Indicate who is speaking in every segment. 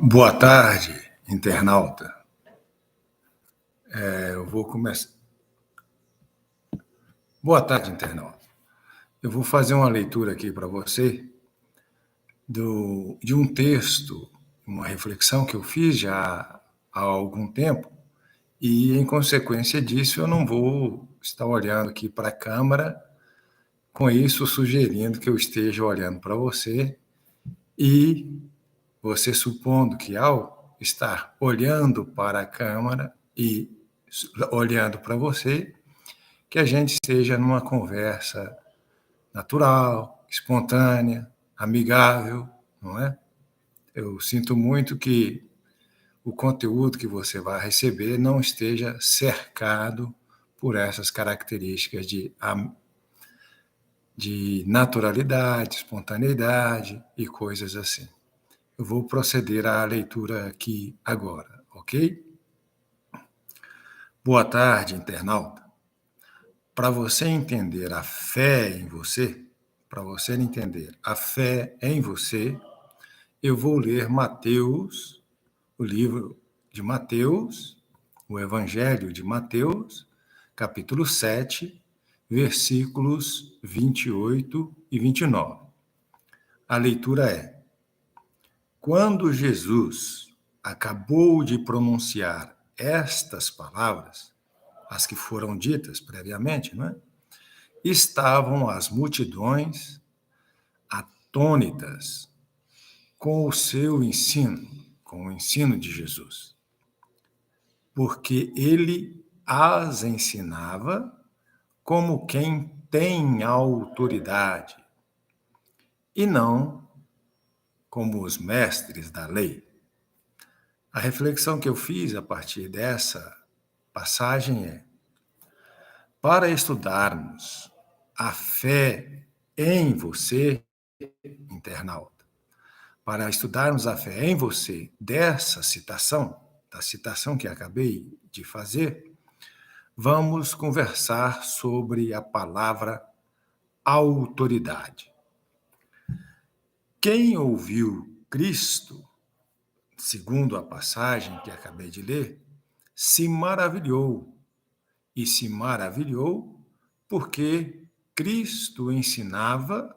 Speaker 1: Boa tarde, internauta. Eu vou começar. Boa tarde, internauta. Eu vou fazer uma leitura aqui para você de um texto, uma reflexão que eu fiz já há algum tempo, e, em consequência disso, eu não vou estar olhando aqui para a câmera, com isso sugerindo que eu esteja olhando para você e você supondo que, ao estar olhando para a câmera e olhando para você, que a gente esteja numa conversa natural, espontânea, amigável, não é? Eu sinto muito que o conteúdo que você vai receber não esteja cercado por essas características de naturalidade, espontaneidade e coisas assim. Eu vou proceder à leitura aqui agora, ok? Boa tarde, internauta. Para você entender a fé em você, para você entender a fé em você, eu vou ler Mateus, o livro de Mateus, o Evangelho de Mateus, capítulo 7, versículos 28 e 29. A leitura é: Quando Jesus acabou de pronunciar estas palavras, as que foram ditas previamente, não é? Estavam as multidões atônitas com o seu ensino, com o ensino de Jesus, porque ele as ensinava como quem tem autoridade e não como os mestres da lei. A reflexão que eu fiz a partir dessa passagem é: para estudarmos a fé em você, internauta, para estudarmos a fé em você dessa citação, da citação que acabei de fazer, vamos conversar sobre a palavra autoridade. Quem ouviu Cristo, segundo a passagem que acabei de ler, se maravilhou, e se maravilhou porque Cristo ensinava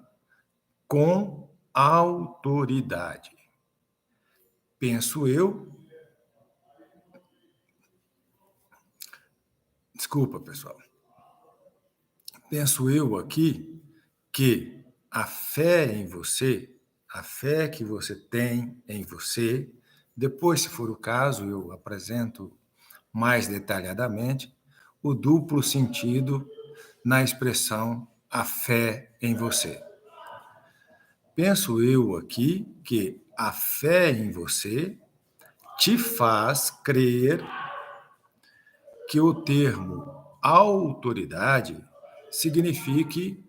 Speaker 1: com autoridade. Penso eu. Desculpa, pessoal. Penso eu aqui que a fé em você, a fé que você tem em você, depois, se for o caso, eu apresento mais detalhadamente o duplo sentido na expressão a fé em você. Penso eu aqui que a fé em você te faz crer que o termo autoridade signifique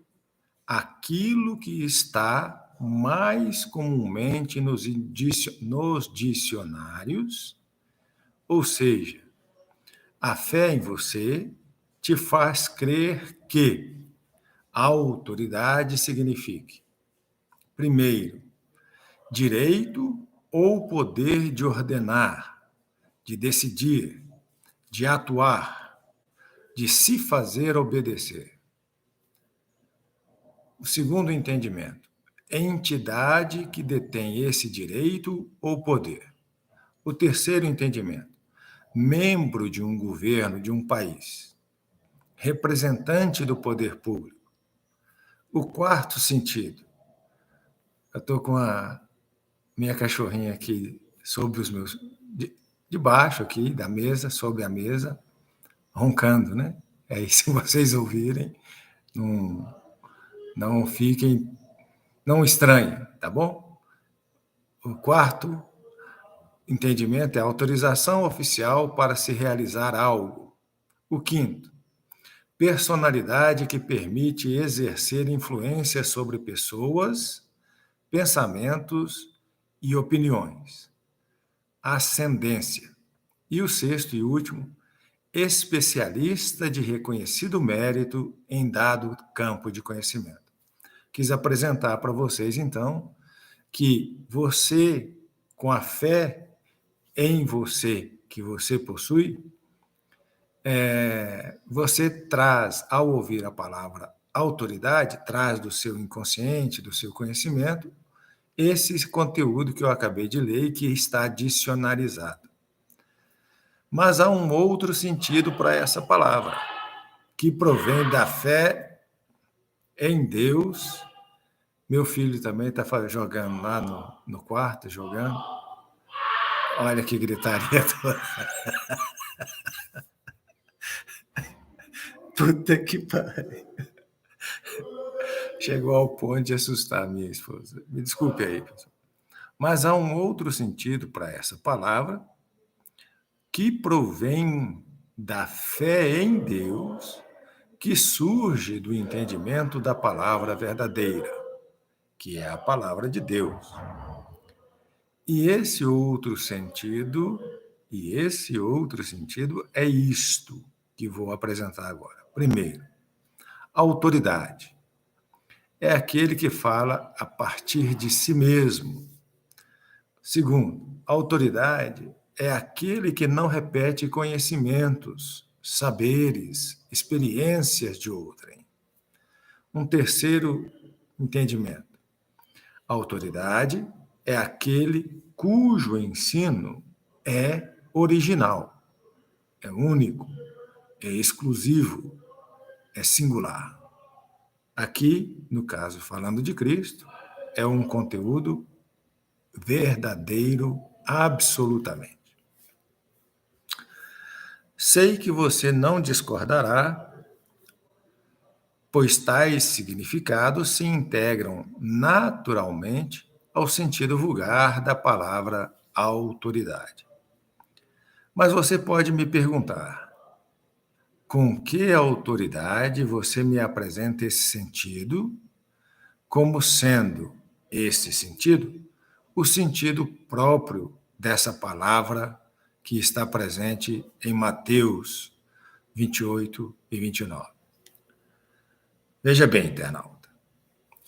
Speaker 1: aquilo que está mais comumente nos dicionários, ou seja, a fé em você te faz crer que a autoridade signifique, primeiro, direito ou poder de ordenar, de decidir, de atuar, de se fazer obedecer. O segundo entendimento, entidade que detém esse direito ou poder. O terceiro entendimento, membro de um governo de um país, representante do poder público. O quarto sentido, eu estou com a minha cachorrinha aqui sobre os meus, debaixo aqui da mesa, sobre a mesa, roncando, né? Aí, se vocês ouvirem, não fiquem, não estranhem, tá bom? O quarto entendimento é autorização oficial para se realizar algo. O quinto, personalidade que permite exercer influência sobre pessoas, pensamentos e opiniões. Ascendência. E o sexto e último, especialista de reconhecido mérito em dado campo de conhecimento. Quis apresentar para vocês, então, que você, com a fé em você, que você possui, você traz, ao ouvir a palavra autoridade, traz do seu inconsciente, do seu conhecimento, esse conteúdo que eu acabei de ler e que está dicionarizado. Mas há um outro sentido para essa palavra, que provém da fé em Deus. Meu filho também está jogando lá no quarto, jogando. Olha que gritaria. Puta que pariu. Chegou ao ponto de assustar minha esposa. Me desculpe aí, pessoal. Mas há um outro sentido para essa palavra, que provém da fé em Deus, que surge do entendimento da palavra verdadeira, que é a palavra de Deus. E esse outro sentido é isto que vou apresentar agora. Primeiro, autoridade. É aquele que fala a partir de si mesmo. Segundo, autoridade é aquele que não repete conhecimentos, saberes, experiências de outrem. Um terceiro entendimento. Autoridade é aquele cujo ensino é original, é único, é exclusivo, é singular. Aqui, no caso, falando de Cristo, é um conteúdo verdadeiro, absolutamente. Sei que você não discordará, pois tais significados se integram naturalmente ao sentido vulgar da palavra autoridade. Mas você pode me perguntar, com que autoridade você me apresenta esse sentido, como sendo esse sentido o sentido próprio dessa palavra que está presente em Mateus 28 e 29. Veja bem, internauta,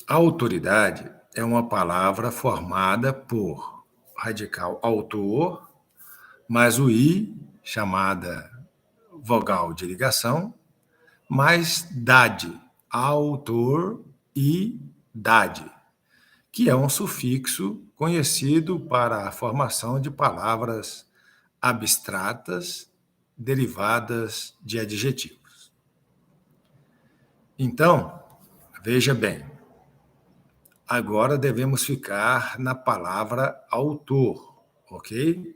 Speaker 1: a autoridade é uma palavra formada por radical autor, mais o i, chamada vogal de ligação, mais dade, autor e dade, que é um sufixo conhecido para a formação de palavras abstratas derivadas de adjetivos. Então, veja bem, agora devemos ficar na palavra autor, ok?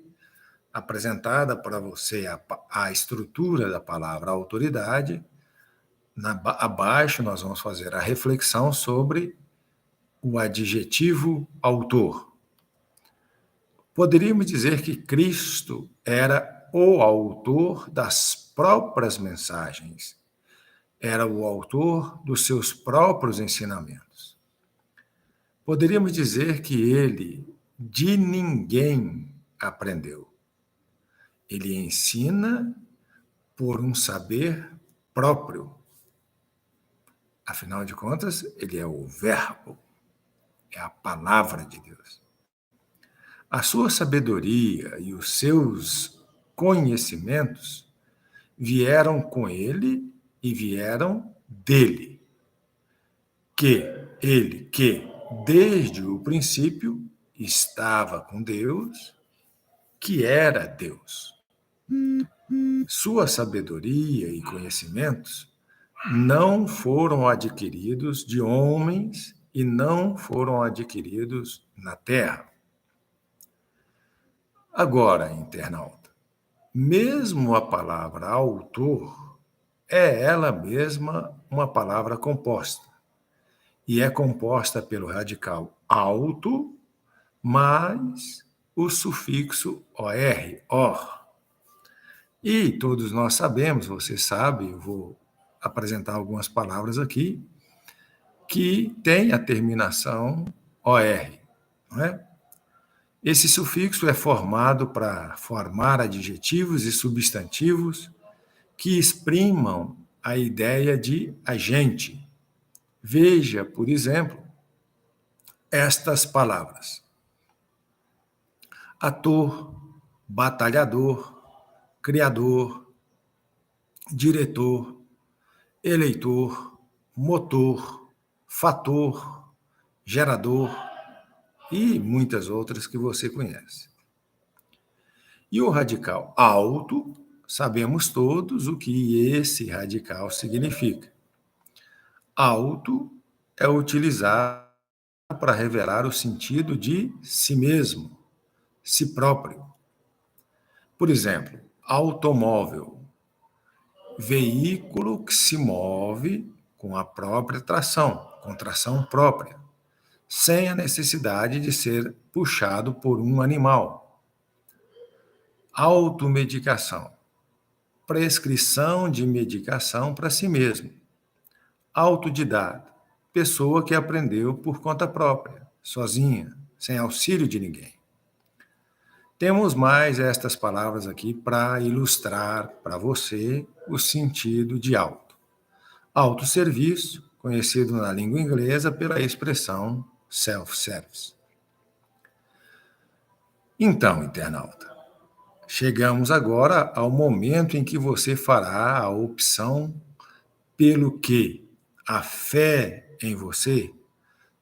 Speaker 1: Apresentada para você a estrutura da palavra autoridade, abaixo nós vamos fazer a reflexão sobre o adjetivo autor. Poderíamos dizer que Cristo era o autor das próprias mensagens, era o autor dos seus próprios ensinamentos. Poderíamos dizer que ele de ninguém aprendeu. Ele ensina por um saber próprio. Afinal de contas, ele é o Verbo, é a palavra de Deus. A sua sabedoria e os seus conhecimentos vieram com ele e vieram dele. Ele que, desde o princípio, estava com Deus, que era Deus. Sua sabedoria e conhecimentos não foram adquiridos de homens e não foram adquiridos na terra. Agora, internauta, mesmo a palavra autor é ela mesma uma palavra composta. E é composta pelo radical auto mais o sufixo or. E todos nós sabemos, você sabe, eu vou apresentar algumas palavras aqui, que tem a terminação OR, não é? Esse sufixo é formado para formar adjetivos e substantivos que exprimam a ideia de agente. Veja, por exemplo, estas palavras: ator, batalhador, criador, diretor, eleitor, motor, fator, gerador e muitas outras que você conhece. E o radical alto, sabemos todos o que esse radical significa. Alto é utilizado para revelar o sentido de si mesmo, si próprio. Por exemplo, automóvel, veículo que se move com a própria tração, com tração própria, sem a necessidade de ser puxado por um animal. Automedicação, prescrição de medicação para si mesmo. Autodidata, pessoa que aprendeu por conta própria, sozinha, sem auxílio de ninguém. Temos mais estas palavras aqui para ilustrar para você o sentido de auto. Autosserviço, conhecido na língua inglesa pela expressão self-service. Então, internauta, chegamos agora ao momento em que você fará a opção pelo que a fé em você,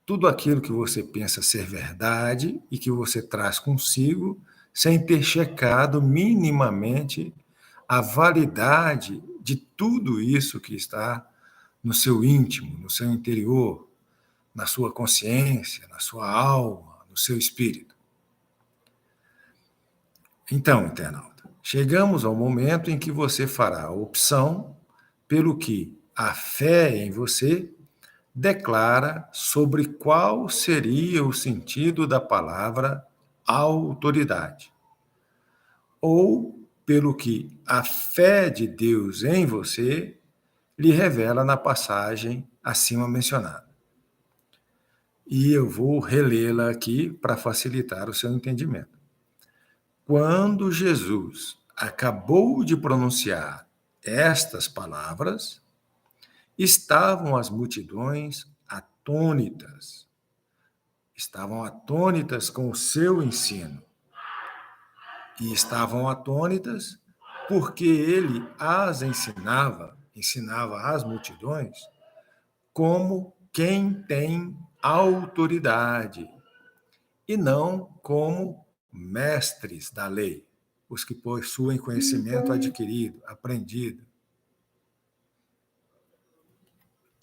Speaker 1: tudo aquilo que você pensa ser verdade e que você traz consigo, sem ter checado minimamente a validade de tudo isso que está no seu íntimo, no seu interior, na sua consciência, na sua alma, no seu espírito. Então, internauta, chegamos ao momento em que você fará a opção pelo que a fé em você declara sobre qual seria o sentido da palavra autoridade, ou pelo que a fé de Deus em você lhe revela na passagem acima mencionada. E eu vou relê-la aqui para facilitar o seu entendimento. Quando Jesus acabou de pronunciar estas palavras, estavam as multidões atônitas. Estavam atônitas com o seu ensino. E estavam atônitas porque ele as ensinava às multidões como quem tem autoridade e não como mestres da lei, os que possuem conhecimento adquirido, aprendido.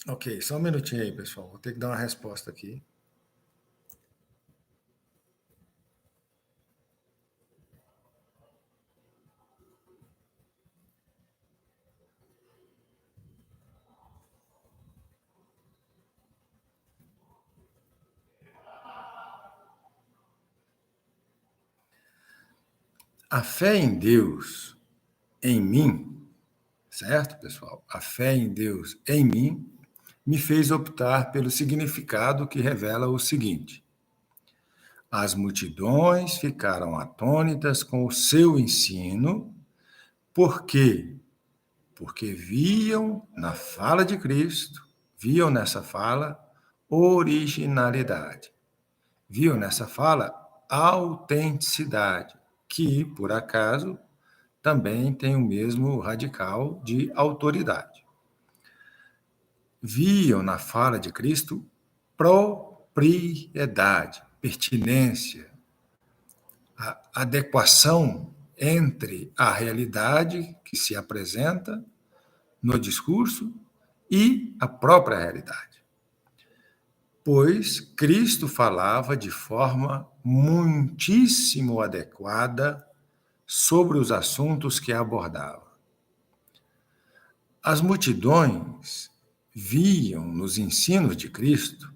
Speaker 1: Ok, só um minutinho aí, pessoal. Vou ter que dar uma resposta aqui. A fé em Deus, em mim, certo, pessoal? A fé em Deus, em mim, me fez optar pelo significado que revela o seguinte: as multidões ficaram atônitas com o seu ensino, por quê? Porque viam na fala de Cristo, viam nessa fala originalidade, viam nessa fala autenticidade, que, por acaso, também tem o mesmo radical de autoridade. Viam na fala de Cristo propriedade, pertinência, a adequação entre a realidade que se apresenta no discurso e a própria realidade. Pois Cristo falava de forma muitíssimo adequada sobre os assuntos que abordava. As multidões viam nos ensinos de Cristo,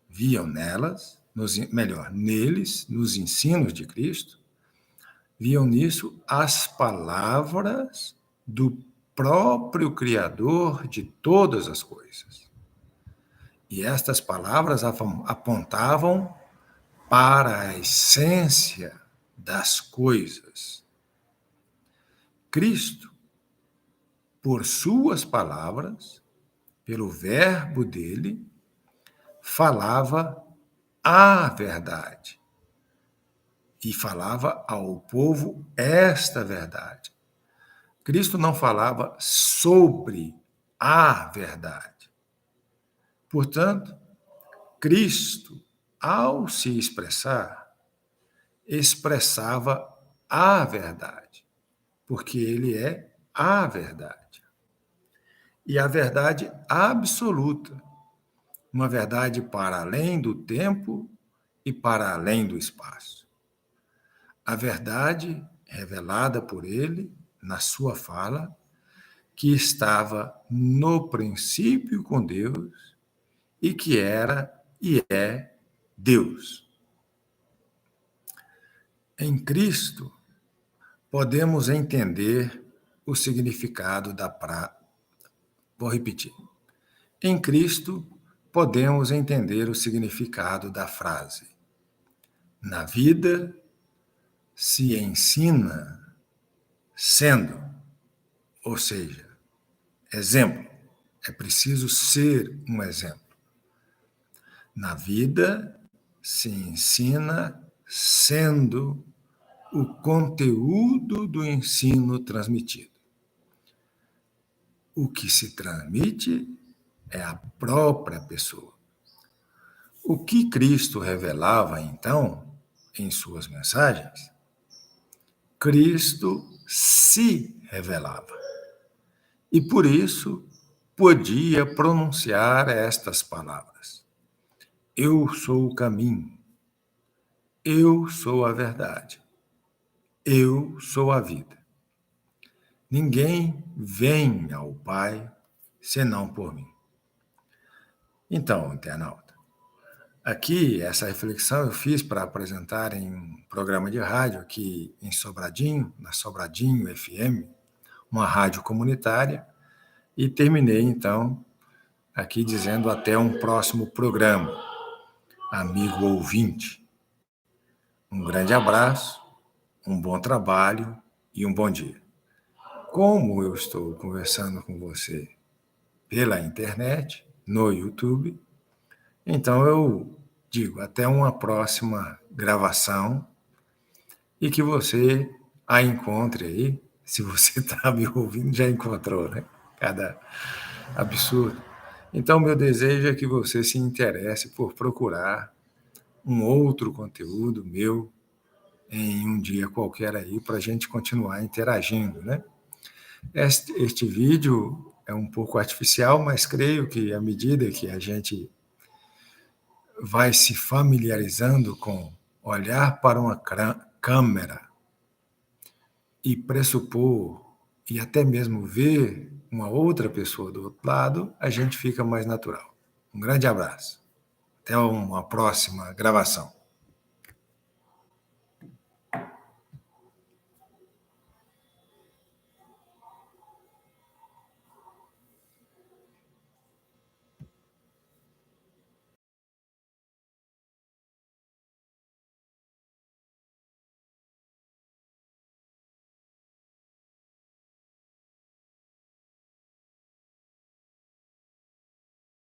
Speaker 1: viam neles, nos ensinos de Cristo, viam nisso as palavras do próprio Criador de todas as coisas. E estas palavras apontavam para a essência das coisas. Cristo, por suas palavras, pelo verbo dele, falava a verdade. e falava ao povo esta verdade. Cristo não falava sobre a verdade. Portanto, Cristo, ao se expressar, expressava a verdade, porque ele é a verdade. E a verdade absoluta, uma verdade para além do tempo e para além do espaço. A verdade revelada por ele na sua fala, que estava no princípio com Deus e que era e é Deus. Em Cristo, podemos entender o significado Vou repetir. Em Cristo, podemos entender o significado da frase: na vida se ensina sendo, ou seja, exemplo. É preciso ser um exemplo. Na vida se ensina sendo o conteúdo do ensino transmitido. O que se transmite é a própria pessoa. O que Cristo revelava, então, em suas mensagens? Cristo se revelava. E por isso podia pronunciar estas palavras: eu sou o caminho, eu sou a verdade, eu sou a vida. Ninguém vem ao Pai senão por mim. Então, internauta, aqui essa reflexão eu fiz para apresentar em um programa de rádio aqui em Sobradinho, na Sobradinho FM, uma rádio comunitária, e terminei então aqui dizendo até um próximo programa, amigo ouvinte. Um grande abraço, um bom trabalho e um bom dia. Como eu estou conversando com você pela internet, no YouTube, então eu digo até uma próxima gravação e que você a encontre aí. Se você está me ouvindo, já encontrou, né? Cada absurdo. Então, meu desejo é que você se interesse por procurar um outro conteúdo meu em um dia qualquer aí para a gente continuar interagindo, né? Este vídeo é um pouco artificial, mas creio que à medida que a gente vai se familiarizando com olhar para uma câmera e pressupor e até mesmo ver uma outra pessoa do outro lado, a gente fica mais natural. Um grande abraço. Até uma próxima gravação.